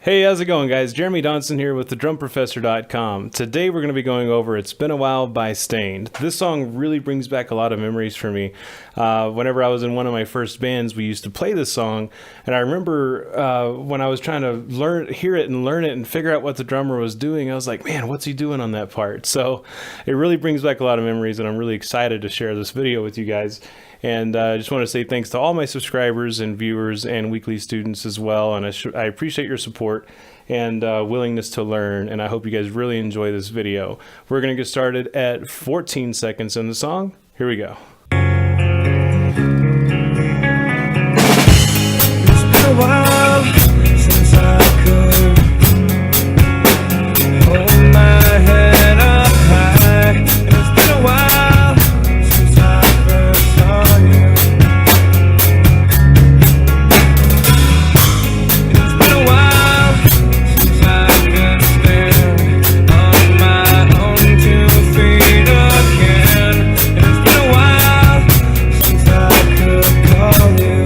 Hey, how's it going, guys? Jeremy Donson here with thedrumprofessor.com. Today we're going to be going over It's Been a While by Stained. This song really brings back a lot of memories for me. Whenever I was in one of my first bands, we used to play this song, and I remember when I was trying to hear it and learn it and figure out what the drummer was doing, I was like, man, what's he doing on that part? So it really brings back a lot of memories, and I'm really excited to share this video with you guys. And I just want to say thanks to all my subscribers and viewers and weekly students as well. And I appreciate your support and willingness to learn. And I hope you guys really enjoy this video. We're going to get started at 14 seconds in the song. Here we go. It's been a while since I could hold my head up high. It's been a while since I first saw you. It's been a while since I could stand on my own 2 feet again. It's been a while since I could call you.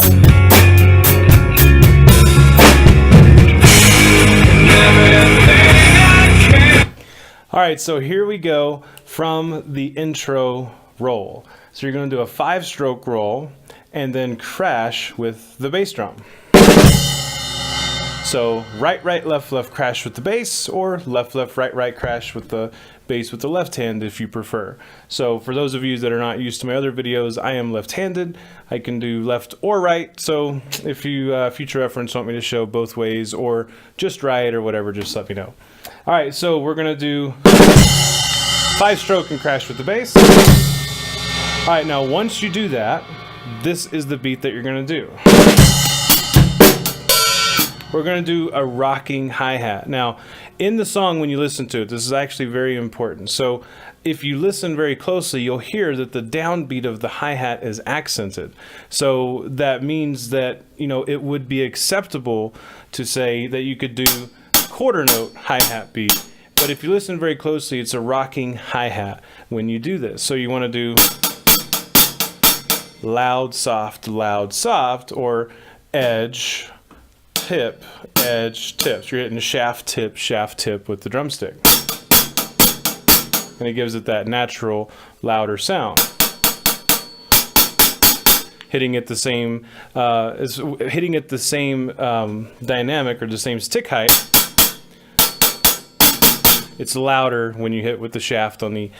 All right, so here we go from the intro roll. So you're going to do a 5-stroke roll and then crash with the bass drum. So right, right, left, left, crash with the bass, or left, left, right, right, crash with the bass with the left hand if you prefer. So for those of you that are not used to my other videos, I am left-handed. I can do left or right. So if you future reference want me to show both ways or just right or whatever, just let me know. All right, so we're gonna do 5-stroke and crash with the bass. All right, now once you do that, this is the beat that you're gonna do. We're going to do a rocking hi-hat. Now, in the song, when you listen to it, this is actually very important. So if you listen very closely, you'll hear that the downbeat of the hi-hat is accented. So that means that, you know, it would be acceptable to say that you could do quarter note hi-hat beat. But if you listen very closely, it's a rocking hi-hat when you do this. So you want to do loud, soft, or edge, tip, edge, tip. So you're hitting shaft, tip with the drumstick. And it gives it that natural, louder sound. Hitting it the same, dynamic or the same stick height. It's louder when you hit with the shaft on the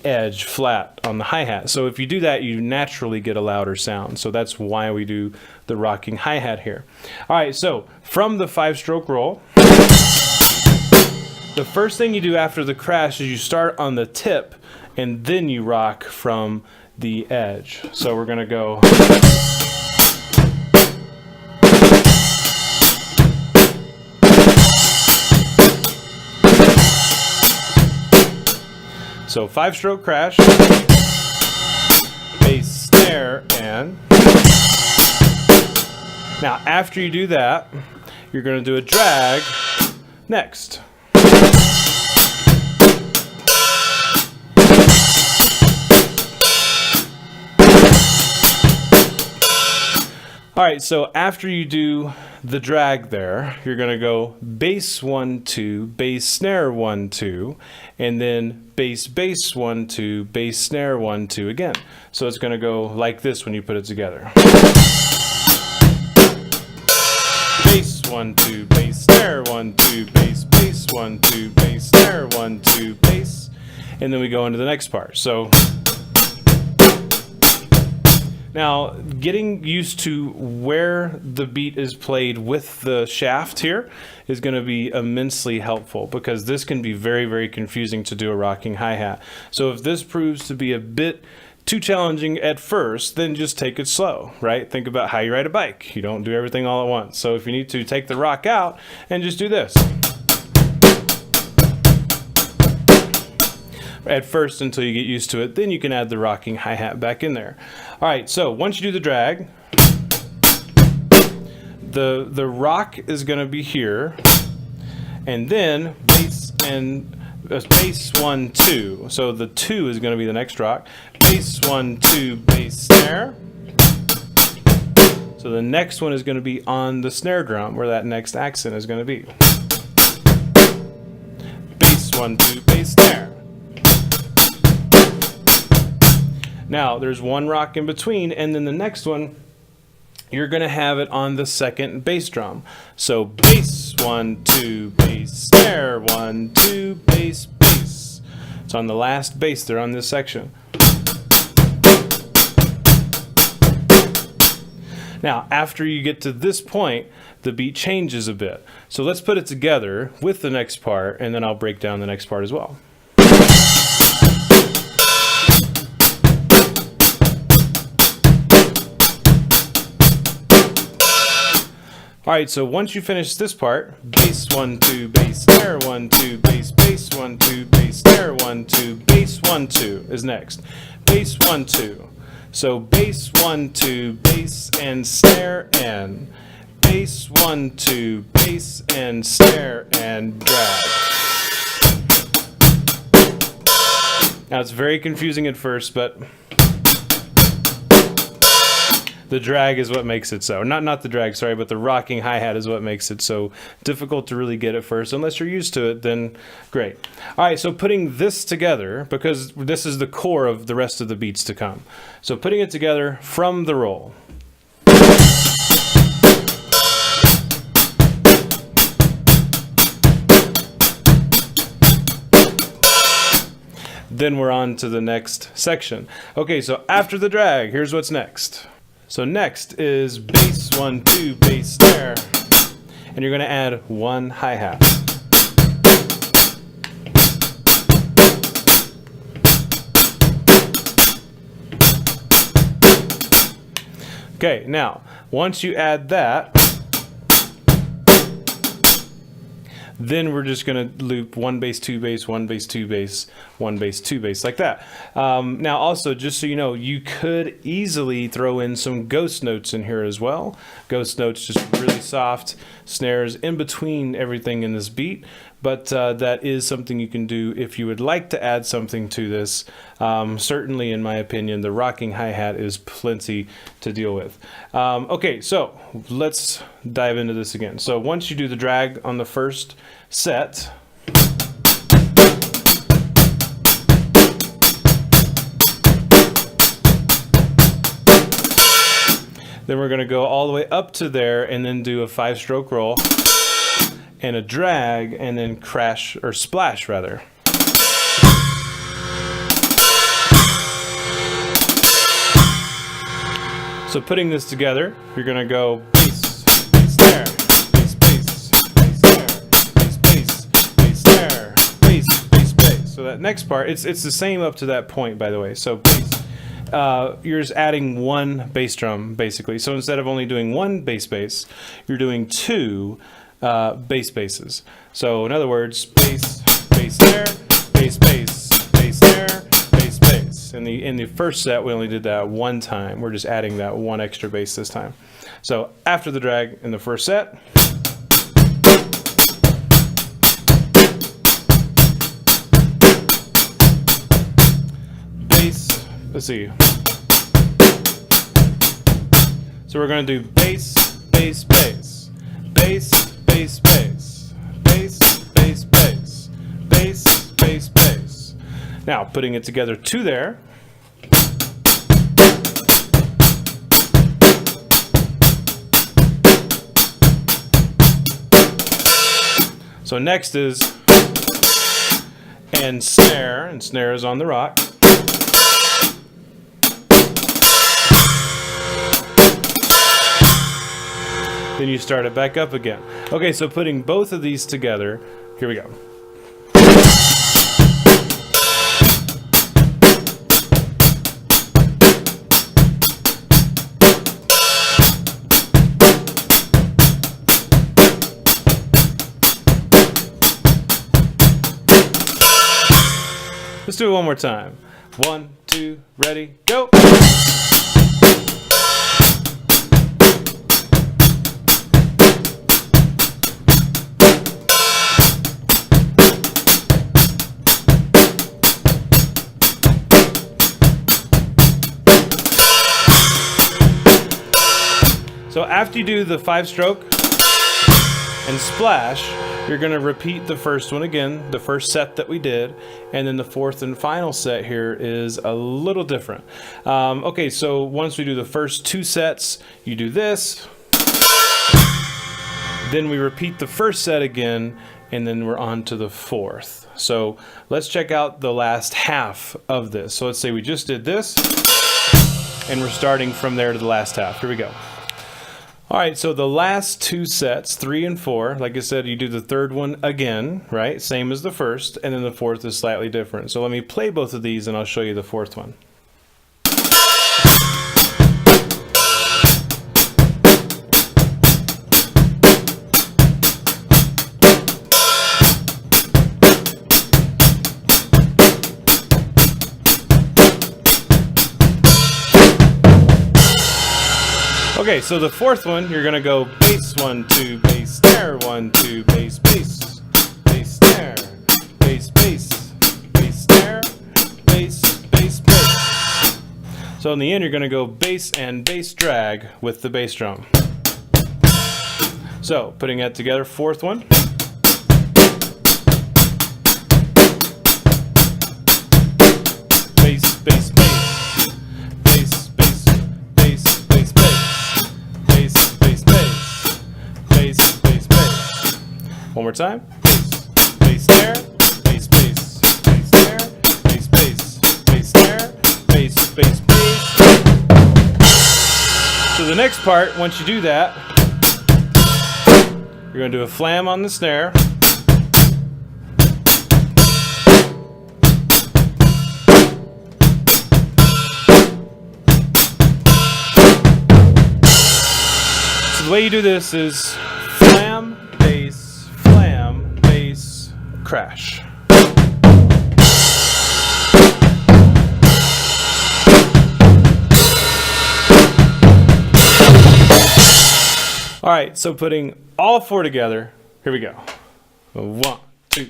edge, flat on the hi-hat. So if you do that, you naturally get a louder sound. So that's why we do the rocking hi-hat here. All right, so from the 5-stroke roll, the first thing you do after the crash is you start on the tip and then you rock from the edge. So we're gonna go. So 5-stroke crash, bass, snare, and now after you do that, you're going to do a drag next. All right, so after you do the drag there, you're going to go bass 1 2, bass snare 1 2, and then bass bass 1 2, bass snare 1 2 again. So it's going to go like this when you put it together. Bass 1 2, bass snare 1 2, bass bass 1 2, bass snare 1 2, bass, and then we go into the next part. So now, getting used to where the beat is played with the shaft here is going to be immensely helpful, because this can be very, very confusing to do a rocking hi-hat. So if this proves to be a bit too challenging at first, then just take it slow, right? Think about how you ride a bike. You don't do everything all at once. So if you need to, take the rock out and just do this at first until you get used to it. Then you can add the rocking hi-hat back in there. All right, so once you do the drag, the rock is going to be here, and then bass and bass 1 2. So the 2 is going to be the next rock. Bass 1 2, bass snare. So the next one is going to be on the snare drum, where that next accent is going to be. Bass 1 2 bass snare. Now there's one rock in between, and then the next one you're going to have it on the second bass drum. So bass 1 2 bass snare 1 2 bass bass. It's on the last bass there on this section. Now, after you get to this point, the beat changes a bit. So let's put it together with the next part, and then I'll break down the next part as well. All right, so once you finish this part, bass 1 2 bass snare 1 2 bass bass 1 2 bass snare 1 2 bass 1 2 is next. Bass 1 2. So bass 1 2 bass and snare and bass 1 2 bass and snare and drag. Now it's very confusing at first, but the drag is what makes it so. Not the drag, sorry, but the rocking hi-hat is what makes it so difficult to really get at first. Unless you're used to it, then great. All right, so putting this together, because this is the core of the rest of the beats to come. So putting it together from the roll. Then we're on to the next section. Okay, so after the drag, here's what's next. So next is bass 1 2 bass snare, and you're going to add one hi-hat. Okay, now once you add that, then we're just going to loop 1 bass 2 bass 1 bass 2 bass 1 bass 2 bass like that. Now also, just so you know, you could easily throw in some ghost notes in here as well. Ghost notes, just really soft snares in between everything in this beat, but that is something you can do if you would like to add something to this. Certainly, in my opinion, the rocking hi-hat is plenty to deal with. Okay, so let's dive into this again. So once you do the drag on the first set, then we're going to go all the way up to there and then do a 5-stroke roll and a drag and then crash, or splash rather. So putting this together, you're going to go bass, bass, snare, bass, bass, bass, snare, bass, bass, bass, snare, bass, bass, bass. So that next part, it's the same up to that point, by the way. So bass. You're just adding one bass drum, basically. So instead of only doing one bass bass, you're doing two bass basses. So in other words, bass, bass, snare, bass, bass, bass, snare, bass, bass. In the first set, we only did that one time. We're just adding that one extra bass this time. So after the drag in the first set, bass, let's see. So we're going to do bass, bass, bass, bass, bass, bass, bass, bass, bass, bass, bass, bass. Now putting it together to there. So next is and snare is on the rock. Then you start it back up again. Okay, so putting both of these together, here we go. Let's do it one more time. 1, 2, ready, go! So after you do the 5-stroke and splash, you're going to repeat the first one again, the first set that we did, and then the fourth and final set here is a little different. Okay, so once we do the first 2 sets, you do this, then we repeat the first set again, and then we're on to the fourth. So let's check out the last half of this. So let's say we just did this, and we're starting from there to the last half. Here we go. All right, so the last 2 sets, 3 and 4, like I said, you do the third one again, right? Same as the first, and then the fourth is slightly different. So let me play both of these and I'll show you the fourth one. Okay, so the fourth one, you're gonna go bass 1 2 bass snare 1 2 bass bass bass snare bass bass bass snare bass bass bass. So in the end, you're gonna go bass and bass drag with the bass drum. So putting that together, fourth one. Bass bass bass. One more time. Bass, bass, snare, bass, bass, bass, snare, bass, bass, bass, snare, bass, bass, bass. So the next part, once you do that, you're going to do a flam on the snare. So the way you do this is flam, bass, crash. All right, so putting all 4 together, here we go. 1, 2.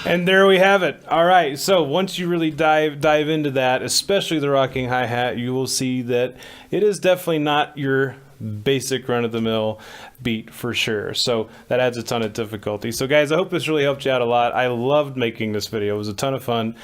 And there we have it. All right, so once you really dive into that, especially the rocking hi-hat, you will see that it is definitely not your basic run-of-the-mill beat for sure. So that adds a ton of difficulty. So guys, I hope this really helped you out a lot. I loved making this video. It was a ton of fun.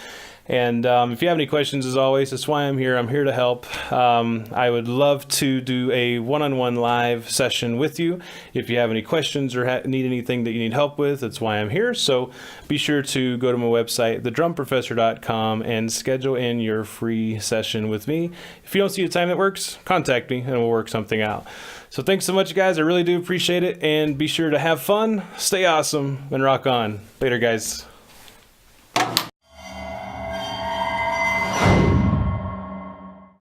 And if you have any questions, as always, that's why I'm here. I'm here to help. I would love to do a one-on-one live session with you. If you have any questions or need anything that you need help with, that's why I'm here. So be sure to go to my website, thedrumprofessor.com, and schedule in your free session with me. If you don't see a time that works, contact me and we'll work something out. So thanks so much, guys. I really do appreciate it. And be sure to have fun, stay awesome, and rock on. Later, guys.